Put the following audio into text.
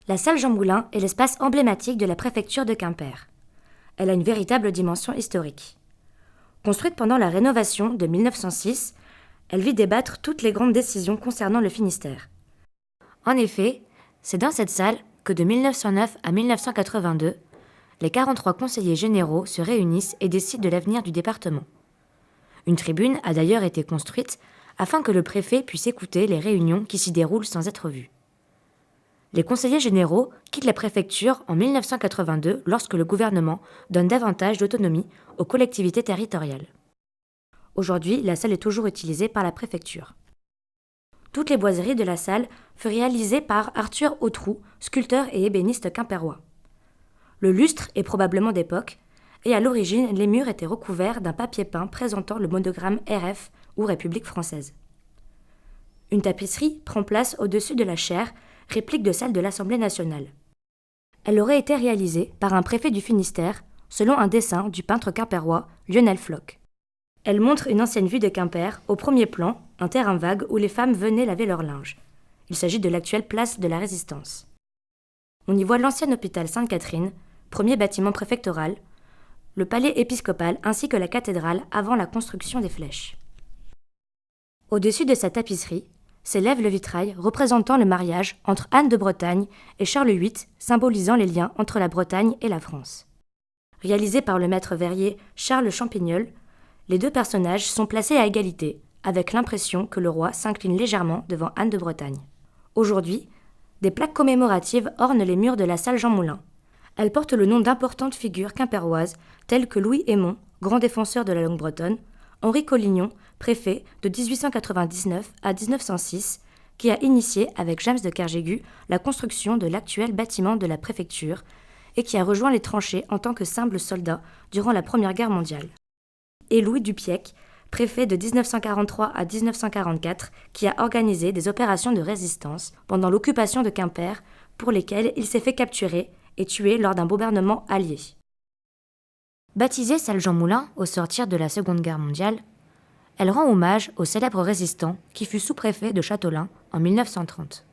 La salle Jean Moulin est l'espace emblématique de la préfecture de Quimper. Elle a une véritable dimension historique. Construite pendant la rénovation de 1906, elle vit débattre toutes les grandes décisions concernant le Finistère. En effet, c'est dans cette salle que de 1909 à 1982, les 43 conseillers généraux se réunissent et décident de l'avenir du département. Une tribune a d'ailleurs été construite afin que le préfet puisse écouter les réunions qui s'y déroulent sans être vu. Les conseillers généraux quittent la préfecture en 1982 lorsque le gouvernement donne davantage d'autonomie aux collectivités territoriales. Aujourd'hui, la salle est toujours utilisée par la préfecture. Toutes les boiseries de la salle furent réalisées par Arthur Autroux, sculpteur et ébéniste quimpérois. Le lustre est probablement d'époque, et à l'origine, les murs étaient recouverts d'un papier peint présentant le monogramme RF ou République française. Une tapisserie prend place au-dessus de la chaire, réplique de celle de l'Assemblée nationale. Elle aurait été réalisée par un préfet du Finistère, selon un dessin du peintre quimpérois Lionel Floch. Elle montre une ancienne vue de Quimper, au premier plan, un terrain vague où les femmes venaient laver leur linge. Il s'agit de l'actuelle place de la Résistance. On y voit l'ancien hôpital Sainte-Catherine, premier bâtiment préfectoral, le palais épiscopal ainsi que la cathédrale avant la construction des flèches. Au-dessus de sa tapisserie s'élève le vitrail représentant le mariage entre Anne de Bretagne et Charles VIII, symbolisant les liens entre la Bretagne et la France. Réalisé par le maître verrier Charles Champignol, les deux personnages sont placés à égalité, avec l'impression que le roi s'incline légèrement devant Anne de Bretagne. Aujourd'hui, des plaques commémoratives ornent les murs de la salle Jean Moulin. Elles portent le nom d'importantes figures quimpéroises telles que Louis Aymon, grand défenseur de la langue bretonne, Henri Collignon, préfet de 1899 à 1906, qui a initié avec James de Kerjégu la construction de l'actuel bâtiment de la préfecture et qui a rejoint les tranchées en tant que simple soldat durant la Première Guerre mondiale. Et Louis Dupiec, préfet de 1943 à 1944, qui a organisé des opérations de résistance pendant l'occupation de Quimper, pour lesquelles il s'est fait capturer et tuer lors d'un bombardement allié. Baptisée salle Jean Moulin au sortir de la Seconde Guerre mondiale, elle rend hommage au célèbre résistant qui fut sous-préfet de Châteaulin en 1930.